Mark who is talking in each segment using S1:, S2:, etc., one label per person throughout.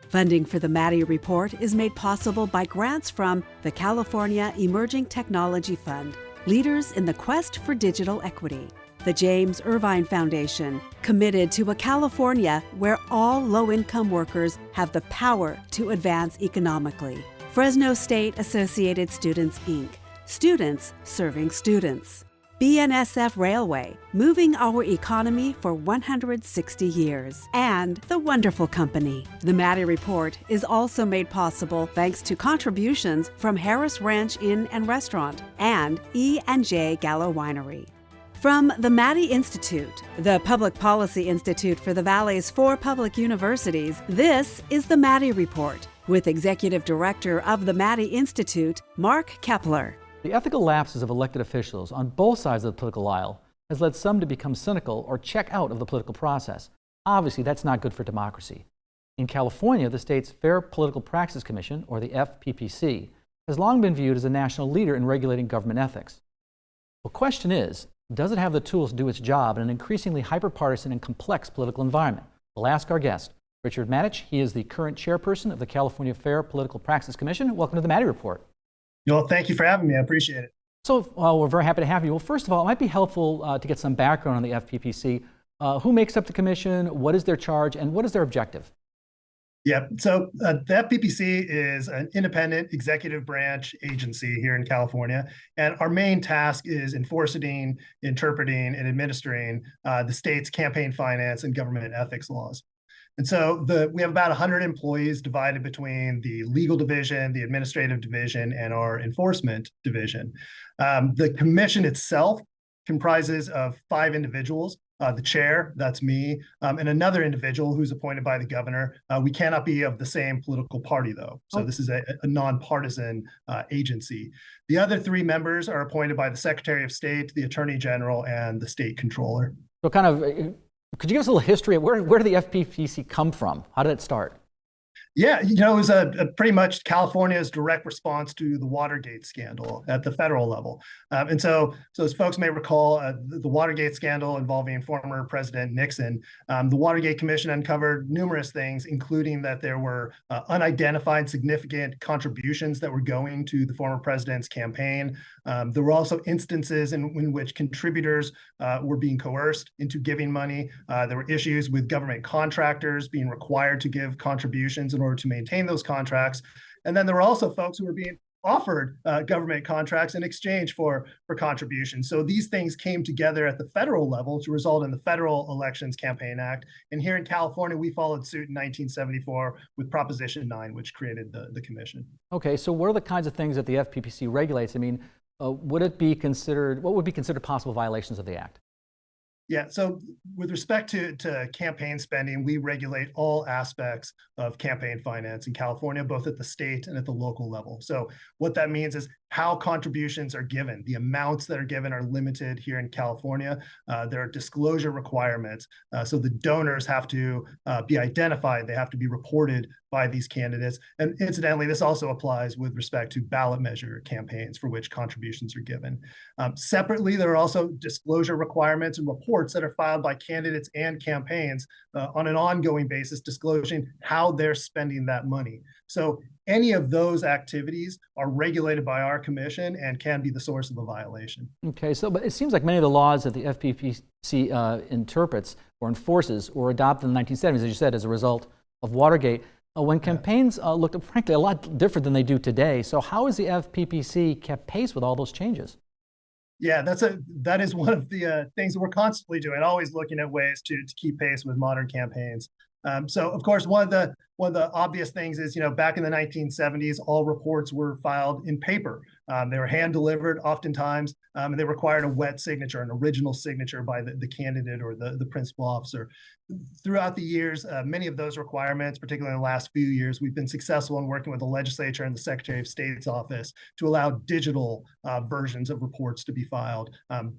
S1: Funding for the Maddy Report is made possible by grants from the California Emerging Technology Fund, leaders in the quest for digital equity. The James Irvine Foundation, committed to a California where all low-income workers have the power to advance economically. Fresno State Associated Students, Inc., students serving students. BNSF Railway, moving our economy for 160 years. And The Wonderful Company. The Maddy Report is also made possible thanks to contributions from Harris Ranch Inn and Restaurant and E&J Gallo Winery. From the Maddy Institute, the Public Policy Institute for the Valley's 4 public universities, this is the Maddy Report with Executive Director of the Maddy Institute, Mark Keppler.
S2: The ethical lapses of elected officials on both sides of the political aisle has led some to become cynical or check out of the political process. Obviously, that's not good for democracy. In California, the state's Fair Political Practices Commission, or the FPPC, has long been viewed as a national leader in regulating government ethics. The question is, does it have the tools to do its job in an increasingly hyper-partisan and complex political environment? We'll ask our guest, Richard Miadich. He is the current chairperson of the California Fair Political Practices Commission. Welcome to the Maddy Report.
S3: Well, thank you for having me. I appreciate it.
S2: So we're very happy to have you. Well, first of all, it might be helpful to get some background on the FPPC. Who makes up the commission? What is their charge? And what is their objective?
S3: Yeah, so the FPPC is an independent executive branch agency here in California. And our main task is enforcing, interpreting, and administering the state's campaign finance and government ethics laws. And so we have about 100 employees divided between the legal division, the administrative division, and our enforcement division. The commission itself comprises of 5 individuals. The chair, that's me, and another individual who's appointed by the governor. We cannot be of the same political party, though. So this is a non-partisan agency. The other 3 members are appointed by the Secretary of State, the Attorney General, and the State Controller.
S2: So could you give us a little history of where did the FPPC come from? How did it start?
S3: Yeah, it was pretty much California's direct response to the Watergate scandal at the federal level. And so as folks may recall, the Watergate scandal involving former President Nixon, the Watergate Commission uncovered numerous things, including that there were unidentified significant contributions that were going to the former president's campaign. There were also instances in which contributors were being coerced into giving money. There were issues with government contractors being required to give contributions in order to maintain those contracts. And then there were also folks who were being offered government contracts in exchange for contributions. So these things came together at the federal level to result in the Federal Elections Campaign Act. And here in California, we followed suit in 1974 with Proposition 9, which created the commission.
S2: Okay, so what are the kinds of things that the FPPC regulates? I mean, what would be considered possible violations of the act?
S3: Yeah, so with respect to campaign spending, we regulate all aspects of campaign finance in California, both at the state and at the local level. So what that means is how contributions are given. The amounts that are given are limited here in California. There are disclosure requirements. So the donors have to be identified. They have to be reported by these candidates. And incidentally, this also applies with respect to ballot measure campaigns for which contributions are given. Separately, there are also disclosure requirements and reports that are filed by candidates and campaigns on an ongoing basis, disclosing how they're spending that money. So any of those activities are regulated by our commission and can be the source of a violation.
S2: Okay, but it seems like many of the laws that the FPPC interprets or enforces were adopted in the 1970s, as you said, as a result of Watergate, when campaigns looked, frankly, a lot different than they do today. So how has the FPPC kept pace with all those changes?
S3: Yeah, that is one of the things that we're constantly doing, always looking at ways to keep pace with modern campaigns. So, of course, one of the obvious things is, back in the 1970s, all reports were filed in paper. They were hand delivered oftentimes, and they required a wet signature, an original signature by the candidate or the principal officer. Throughout the years, many of those requirements, particularly in the last few years, we've been successful in working with the legislature and the Secretary of State's office to allow digital versions of reports to be filed.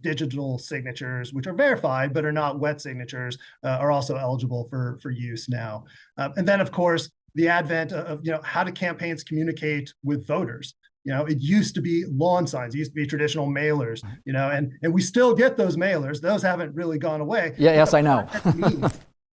S3: Digital signatures, which are verified but are not wet signatures, are also eligible for use now. And then, of course, the advent of how do campaigns communicate with voters? It used to be lawn signs, it used to be traditional mailers, and we still get those mailers. Those haven't really gone away.
S2: Yeah, yes, I know.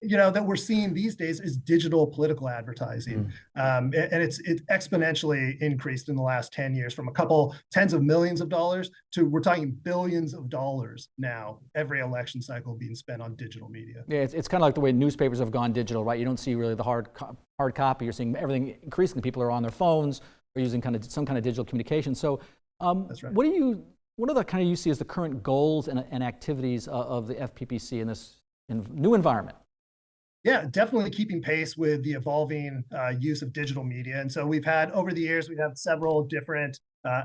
S3: that we're seeing these days is digital political advertising. And it's exponentially increased in the last 10 years from a couple tens of millions of dollars to we're talking billions of dollars now, every election cycle being spent on digital media.
S2: Yeah, it's kind of like the way newspapers have gone digital, right? You don't see really the hard copy. You're seeing everything increasingly. People are on their phones or using some kind of digital communication. So
S3: That's right.
S2: what are the kind of you see as the current goals and activities of the FPPC in this new environment?
S3: Yeah, definitely keeping pace with the evolving use of digital media. And so over the years, we've had several different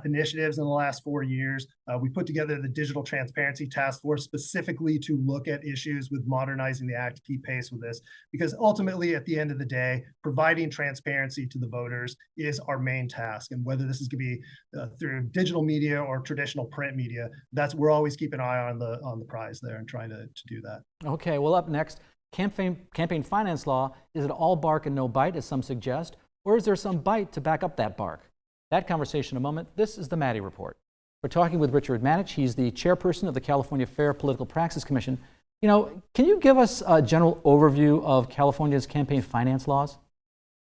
S3: initiatives in the last 4 years. We put together the Digital Transparency Task Force specifically to look at issues with modernizing the act to keep pace with this, because ultimately, at the end of the day, providing transparency to the voters is our main task. And whether this is going to be through digital media or traditional print media, we're always keeping an eye on the prize there and trying to do that.
S2: Okay, well, up next, campaign finance law. Is it all bark and no bite, as some suggest, or is there some bite to back up that bark? That conversation in a moment. This is the Maddy Report. We're talking with Richard Miadich. He's the chairperson of the California Fair Political Practice Commission. Can you give us a general overview of California's campaign finance laws?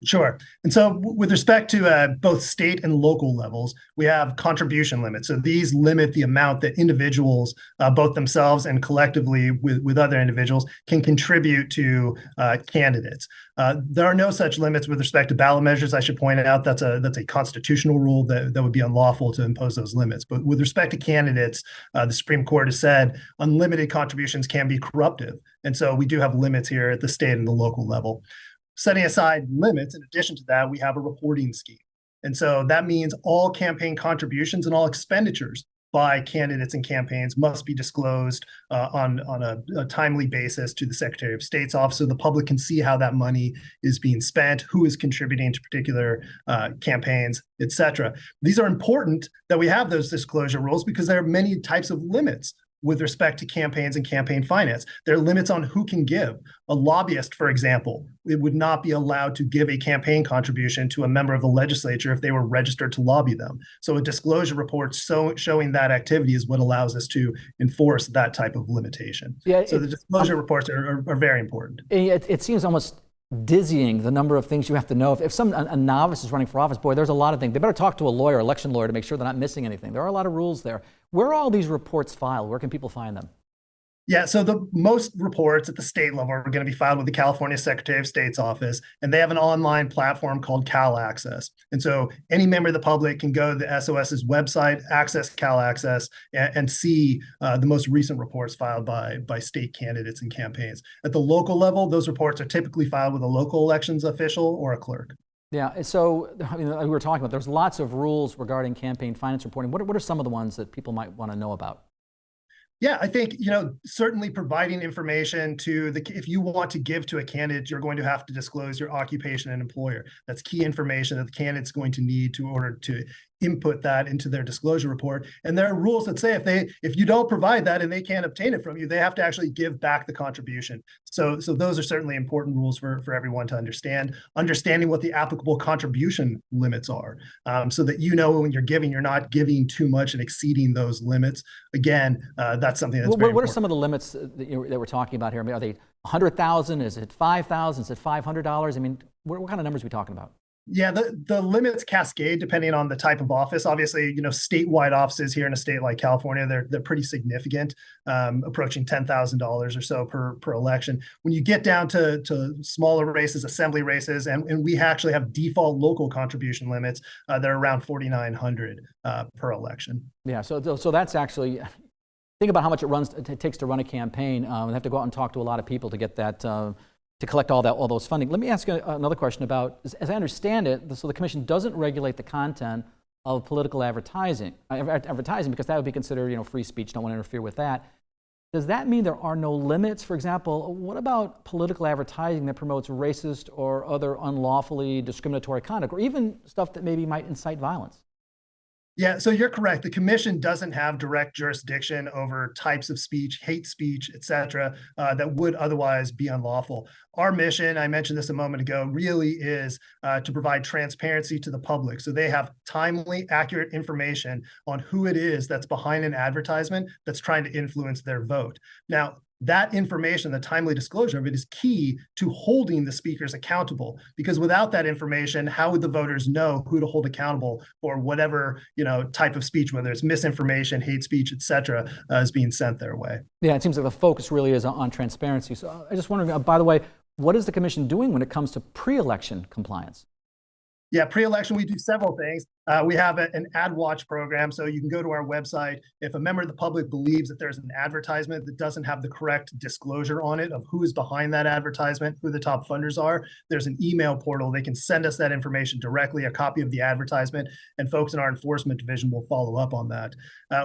S3: Sure. And so with respect to both state and local levels, we have contribution limits. So these limit the amount that individuals, both themselves and collectively with other individuals, can contribute to candidates. There are no such limits with respect to ballot measures. I should point out that's a constitutional rule that would be unlawful to impose those limits. But with respect to candidates, the Supreme Court has said unlimited contributions can be corruptive. And so we do have limits here at the state and the local level. Setting aside limits, in addition to that, we have a reporting scheme. And so that means all campaign contributions and all expenditures by candidates and campaigns must be disclosed on a timely basis to the Secretary of State's office so the public can see how that money is being spent, who is contributing to particular campaigns, et cetera. These are important that we have those disclosure rules because there are many types of limits with respect to campaigns and campaign finance. There are limits on who can give. A lobbyist, for example, it would not be allowed to give a campaign contribution to a member of the legislature if they were registered to lobby them. So a disclosure report showing that activity is what allows us to enforce that type of limitation. Yeah, so the disclosure reports are very important.
S2: It seems almost dizzying, the number of things you have to know. If a novice is running for office, boy, there's a lot of things. They better talk to a lawyer, election lawyer, to make sure they're not missing anything. There are a lot of rules there. Where are all these reports filed? Where can people find them?
S3: Yeah, so the most reports at the state level are going to be filed with the California Secretary of State's office, and they have an online platform called Cal Access. And so any member of the public can go to the SOS's website, access Cal Access, and see the most recent reports filed by state candidates and campaigns. At the local level, those reports are typically filed with a local elections official or a clerk.
S2: Yeah, so we were talking about there's lots of rules regarding campaign finance reporting. What are some of the ones that people might want to know about?
S3: Yeah, I think, certainly providing information if you want to give to a candidate, you're going to have to disclose your occupation and employer. That's key information that the candidate's going to need in order to input that into their disclosure report. And there are rules that say if you don't provide that and they can't obtain it from you, they have to actually give back the contribution. So those are certainly important rules for everyone to understand. Understanding what the applicable contribution limits are, so that when you're giving, you're not giving too much and exceeding those limits. Again, that's something that's very important.
S2: What are some of the limits that we're talking about here? I mean, are they 100,000? Is it 5,000? Is it $500? I mean, what kind of numbers are we talking about?
S3: Yeah, the limits cascade depending on the type of office. Obviously, statewide offices here in a state like California, they're pretty significant, approaching $10,000 or so per election. When you get down to smaller races, assembly races, and we actually have default local contribution limits, they're around $4,900 per election.
S2: Yeah, so that's actually, think about how much it takes to run a campaign. They have to go out and talk to a lot of people to get that. To collect all those funding. Let me ask you another question about, as I understand it, so the commission doesn't regulate the content of political advertising because that would be considered, free speech. Don't want to interfere with that. Does that mean there are no limits? For example, what about political advertising that promotes racist or other unlawfully discriminatory conduct, or even stuff that maybe might incite violence?
S3: Yeah, so you're correct. The commission doesn't have direct jurisdiction over types of speech, hate speech, et cetera, that would otherwise be unlawful. Our mission, I mentioned this a moment ago, really is to provide transparency to the public. So they have timely, accurate information on who it is that's behind an advertisement that's trying to influence their vote. Now, that information, the timely disclosure of it, is key to holding the speakers accountable. Because without that information, how would the voters know who to hold accountable for whatever type of speech, whether it's misinformation, hate speech, et cetera, is being sent their way?
S2: Yeah, it seems like the focus really is on transparency. So I just wondering, by the way, what is the commission doing when it comes to pre-election compliance?
S3: Yeah, pre-election, we do several things. We have an ad watch program, so you can go to our website. If a member of the public believes that there's an advertisement that doesn't have the correct disclosure on it of who is behind that advertisement, who the top funders are, there's an email portal. They can send us that information directly, a copy of the advertisement, and folks in our enforcement division will follow up on that.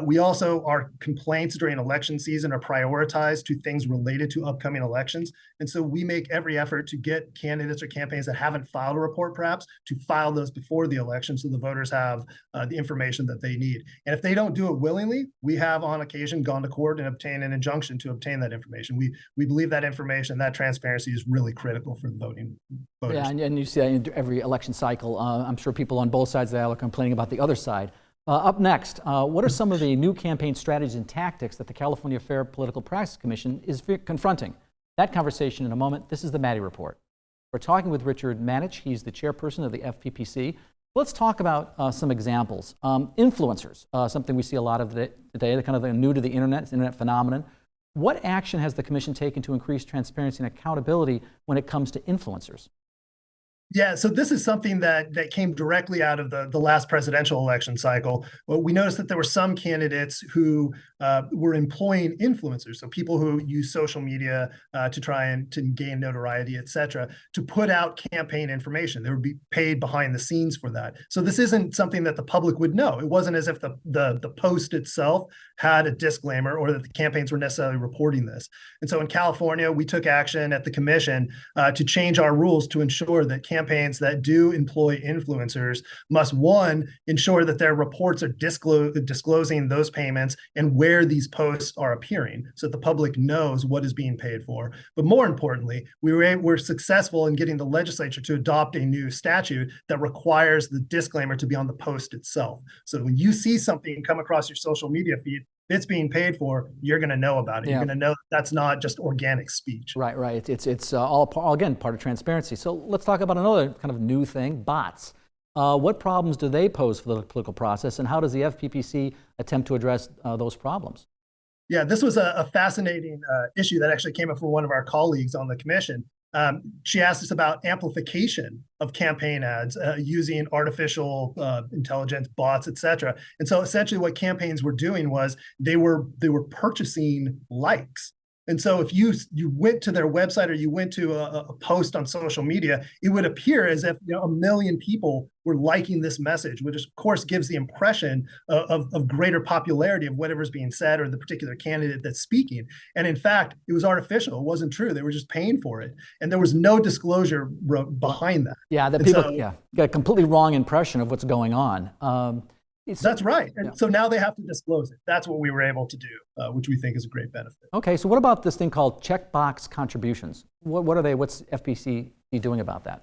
S3: We also, our complaints during election season are prioritized to things related to upcoming elections. And so we make every effort to get candidates or campaigns that haven't filed a report, perhaps, to file those before the election so the voters have the information that they need. And if they don't do it willingly, we have on occasion gone to court and obtained an injunction to obtain that information. We believe that information, that transparency is really critical for the voters.
S2: Yeah, and you see that in every election cycle. I'm sure people on both sides of the aisle are complaining about the other side. Up next, what are some of the new campaign strategies and tactics that the California Fair Political Practice Commission is confronting? That conversation in a moment. This is the Maddy Report. We're talking with Richard Miadich. He's the chairperson of the FPPC. Let's talk about some examples. Influencers, something we see a lot of today. They're kind of new to the internet phenomenon. What action has the commission taken to increase transparency and accountability when it comes to influencers?
S3: Yeah, so this is something that came directly out of the last presidential election cycle. Well, we noticed that there were some candidates who were employing influencers, so people who use social media to try and to gain notoriety, et cetera, to put out campaign information. They would be paid behind the scenes for that. So this isn't something that the public would know. It wasn't as if the post itself had a disclaimer or that the campaigns were necessarily reporting this. And so in California, we took action at the commission to change our rules to ensure that campaigns that do employ influencers must, one, ensure that their reports are disclosing those payments and where these posts are appearing so that the public knows what is being paid for. But more importantly, we were successful in getting the legislature to adopt a new statute that requires the disclaimer to be on the post itself. So when you see something come across your social media feed, it's being paid for, you're going to know about it. Yeah. You're going to know that's not just organic speech.
S2: Right. It's all, again, part of transparency. So let's talk about another kind of new thing, bots. What problems do they pose for the political process, and how does the FPPC attempt to address those problems?
S3: Yeah, this was a fascinating issue that actually came up from one of our colleagues on the commission. She asked us about amplification of campaign ads using artificial intelligence, bots, et cetera. And so essentially what campaigns were doing was they were purchasing likes. And so if you went to their website or you went to a post on social media, it would appear as if 1 million people were liking this message, which of course gives the impression of greater popularity of whatever's being said or the particular candidate that's speaking. And in fact, it was artificial. It wasn't true. They were just paying for it. And there was no disclosure behind that.
S2: Yeah, that people got a completely wrong impression of what's going on.
S3: That's right. And so now they have to disclose it. That's what we were able to do, which we think is a great benefit.
S2: Okay, so what about this thing called checkbox contributions? What are they? What's FPPC doing about that?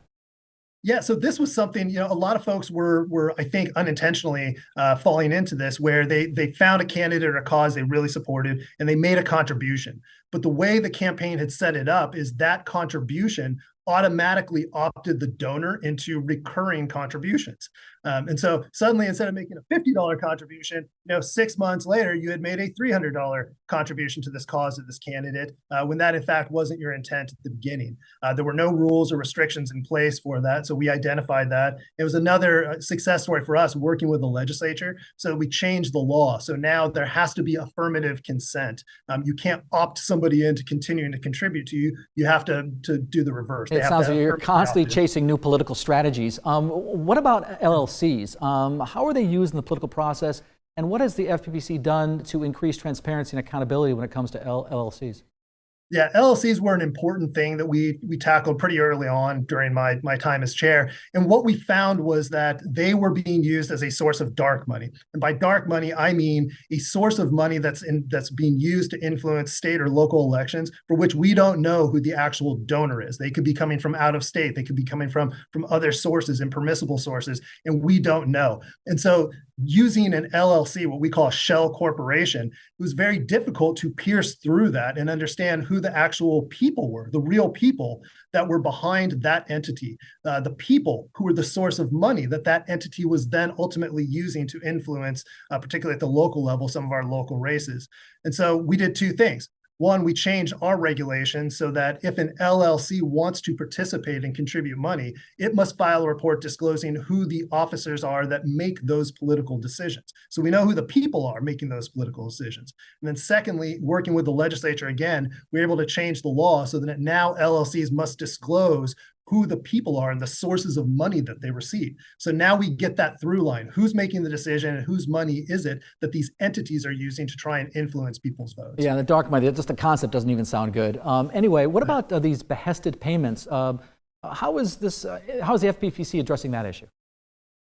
S3: Yeah, so this was something, a lot of folks were I think, unintentionally falling into this, where they found a candidate or a cause they really supported, and they made a contribution. But the way the campaign had set it up is that contribution automatically opted the donor into recurring contributions. And so suddenly, instead of making a $50 contribution, 6 months later, you had made a $300 contribution to this cause of this candidate, when that in fact wasn't your intent at the beginning. There were no rules or restrictions in place for that. So we identified that. It was another success story for us working with the legislature. So we changed the law. So now there has to be affirmative consent. You can't opt somebody into continuing to contribute to you. You have to do the reverse.
S2: It sounds like you're constantly chasing new political strategies. What about LLCs? How are they used in the political process? And what has the FPPC done to increase transparency and accountability when it comes to LLCs?
S3: Yeah, LLCs were an important thing that we tackled pretty early on during my time as chair. And what we found was that they were being used as a source of dark money. And by dark money, I mean a source of money that's being used to influence state or local elections for which we don't know who the actual donor is. They could be coming from out of state. They could be coming from other sources, impermissible sources, and we don't know. And so using an LLC, what we call a shell corporation, it was very difficult to pierce through that and understand who the actual people were, the real people that were behind that entity, the people who were the source of money that entity was then ultimately using to influence, particularly at the local level, some of our local races. And so we did two things. One, we changed our regulations so that if an LLC wants to participate and contribute money, it must file a report disclosing who the officers are that make those political decisions. So we know who the people are making those political decisions. And then secondly, working with the legislature again, we're able to change the law so that now LLCs must disclose who the people are and the sources of money that they receive. So now we get that through line. Who's making the decision and whose money is it that these entities are using to try and influence people's votes?
S2: Yeah, the dark money, just the concept doesn't even sound good. Anyway, what about these behested payments? How is the FPPC addressing that issue?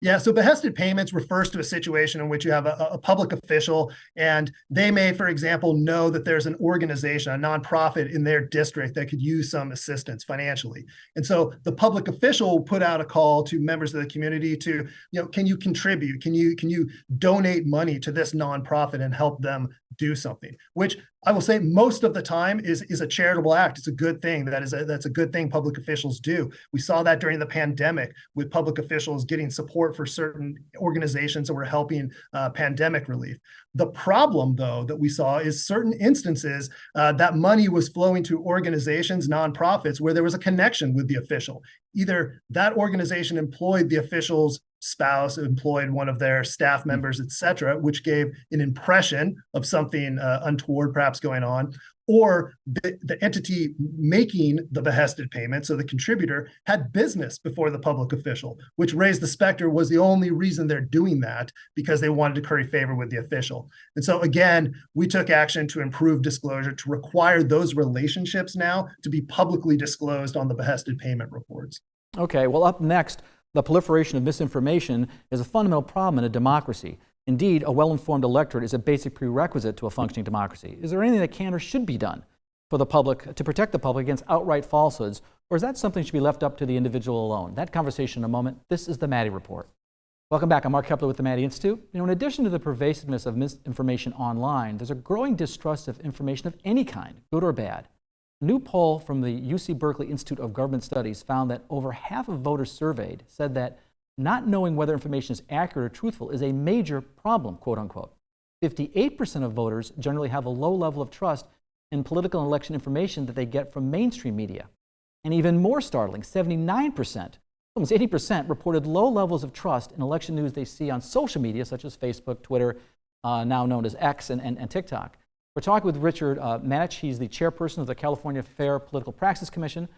S3: Yeah, so behested payments refers to a situation in which you have a public official and they may, for example, know that there's an organization, a nonprofit in their district that could use some assistance financially. And so the public official will put out a call to members of the community to, can you contribute? Can you donate money to this nonprofit and help them do something? Which I will say most of the time is a charitable act. It's a good thing. That's a good thing public officials do. We saw that during the pandemic with public officials getting support for certain organizations that were helping pandemic relief. The problem, though, that we saw is certain instances that money was flowing to organizations, nonprofits, where there was a connection with the official. Either that organization employed the official's spouse, employed one of their staff members, et cetera, which gave an impression of something untoward perhaps going on, or the entity making the behested payment, so the contributor, had business before the public official, which raised the specter was the only reason they're doing that because they wanted to curry favor with the official. And so again, we took action to improve disclosure, to require those relationships now to be publicly disclosed on the behested payment reports.
S2: Okay, well, up next, the proliferation of misinformation is a fundamental problem in a democracy. Indeed, a well-informed electorate is a basic prerequisite to a functioning democracy. Is there anything that can or should be done for the public to protect the public against outright falsehoods, or is that something that should be left up to the individual alone? That conversation in a moment. This is the Maddy Report. Welcome back. I'm Mark Keppler with the Maddy Institute. In addition to the pervasiveness of misinformation online, there's a growing distrust of information of any kind, good or bad. A new poll from the UC Berkeley Institute of Government Studies found that over half of voters surveyed said that not knowing whether information is accurate or truthful is a major problem, quote unquote. 58% of voters generally have a low level of trust in political and election information that they get from mainstream media. And even more startling, 79%, almost 80%, reported low levels of trust in election news they see on social media, such as Facebook, Twitter, now known as X, and TikTok. We're talking with Richard Miadich. He's the chairperson of the California Fair Political Practice Commission.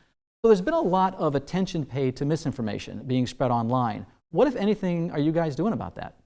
S2: So there's been a lot of attention paid to misinformation being spread online. What, if anything, are you guys doing about that?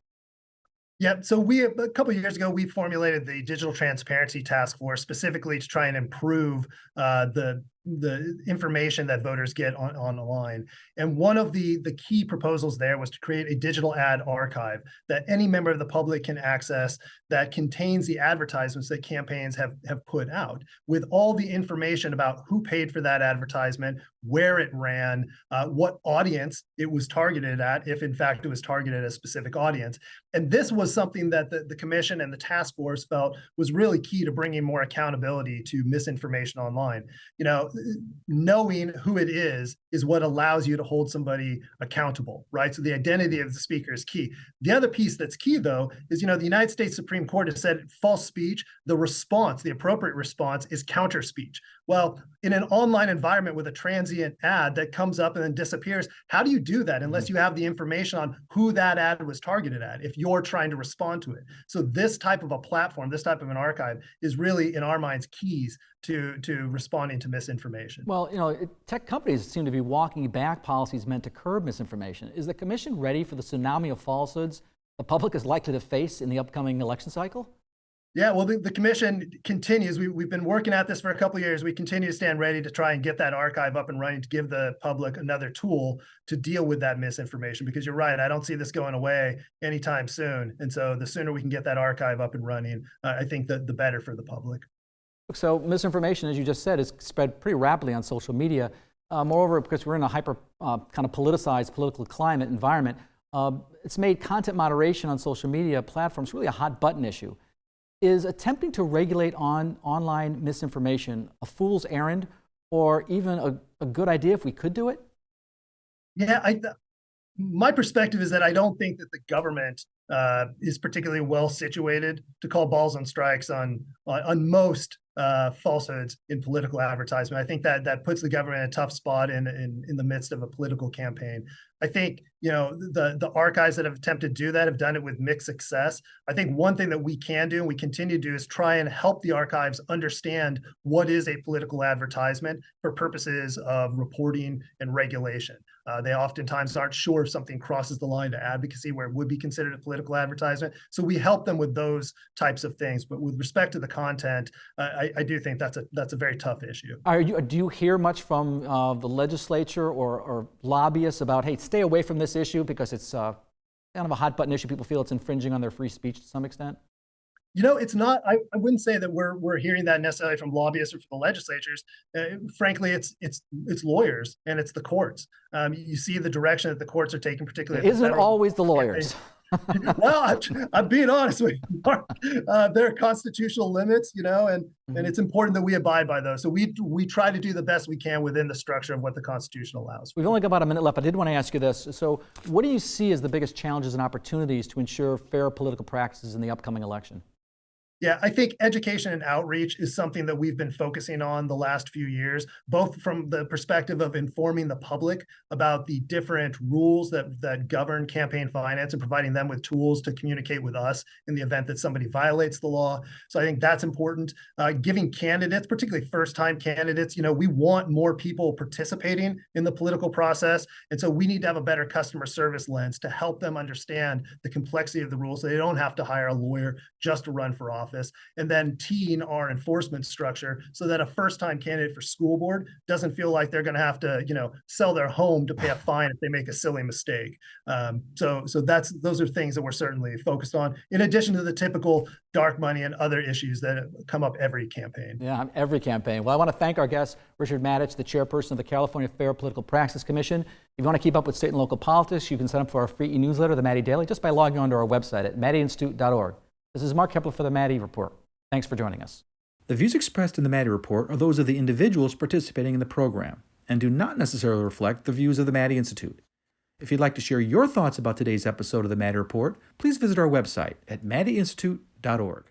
S3: Yeah, so a couple of years ago, we formulated the Digital Transparency Task Force specifically to try and improve the information that voters get online. And one of the key proposals there was to create a digital ad archive that any member of the public can access that contains the advertisements that campaigns have put out with all the information about who paid for that advertisement, where it ran, what audience it was targeted at, if in fact it was targeted at a specific audience. And this was something that the commission and the task force felt was really key to bringing more accountability to misinformation online. Knowing who it is what allows you to hold somebody accountable, right? So the identity of the speaker is key. The other piece that's key, though, is, the United States Supreme Court has said false speech, the appropriate response is counter speech. Well, in an online environment with a transient ad that comes up and then disappears, how do you do that unless you have the information on who that ad was targeted at if you're trying to respond to it? So this type of a platform, this type of an archive is really, in our minds, keys to responding to misinformation.
S2: Well, tech companies seem to be walking back policies meant to curb misinformation. Is the commission ready for the tsunami of falsehoods the public is likely to face in the upcoming election cycle?
S3: Yeah, well, the commission continues. We've been working at this for a couple of years. We continue to stand ready to try and get that archive up and running to give the public another tool to deal with that misinformation, because you're right, I don't see this going away anytime soon. And so the sooner we can get that archive up and running, I think that the better for the public.
S2: So misinformation, as you just said, is spread pretty rapidly on social media. Moreover, because we're in a hyper kind of politicized political climate environment, it's made content moderation on social media platforms really a hot button issue. Is attempting to regulate online misinformation a fool's errand, or even a good idea if we could do it?
S3: Yeah, my perspective is that I don't think that the government is particularly well situated to call balls and strikes on most falsehoods in political advertisement. I think that puts the government in a tough spot in the midst of a political campaign. I think, the archives that have attempted to do that have done it with mixed success. I think one thing that we can do and we continue to do is try and help the archives understand what is a political advertisement for purposes of reporting and regulation. They oftentimes aren't sure if something crosses the line to advocacy where it would be considered a political advertisement. So we help them with those types of things. But with respect to the content, I do think that's a very tough issue.
S2: Do you hear much from the legislature or lobbyists about, hey, stay away from this issue because it's kind of a hot button issue? People feel it's infringing on their free speech to some extent.
S3: It's not. I wouldn't say that we're hearing that necessarily from lobbyists or from the legislatures. Frankly, it's lawyers and it's the courts. You see the direction that the courts are taking, particularly.
S2: Isn't it always the lawyers?
S3: Well, I'm being honest with you, Mark. There are constitutional limits, and it's important that we abide by those. So we try to do the best we can within the structure of what the Constitution allows.
S2: We've only got about a minute left. I did want to ask you this. So what do you see as the biggest challenges and opportunities to ensure fair political practices in the upcoming election?
S3: Yeah, I think education and outreach is something that we've been focusing on the last few years, both from the perspective of informing the public about the different rules that govern campaign finance and providing them with tools to communicate with us in the event that somebody violates the law. So I think that's important. Giving candidates, particularly first-time candidates, we want more people participating in the political process. And so we need to have a better customer service lens to help them understand the complexity of the rules so they don't have to hire a lawyer just to run for office. And then teeing our enforcement structure so that a first-time candidate for school board doesn't feel like they're going to have to, sell their home to pay a fine if they make a silly mistake. So those are things that we're certainly focused on, in addition to the typical dark money and other issues that come up every campaign.
S2: Yeah, every campaign. Well, I want to thank our guest, Richard Miadich, the chairperson of the California Fair Political Practice Commission. If you want to keep up with state and local politics, you can sign up for our free e-newsletter, the Maddy Daily, just by logging on to our website at maddyinstitute.org. This is Mark Keppler for the Maddy Report. Thanks for joining us. The views expressed in the Maddy Report are those of the individuals participating in the program and do not necessarily reflect the views of the Maddy Institute. If you'd like to share your thoughts about today's episode of the Maddy Report, please visit our website at maddyinstitute.org.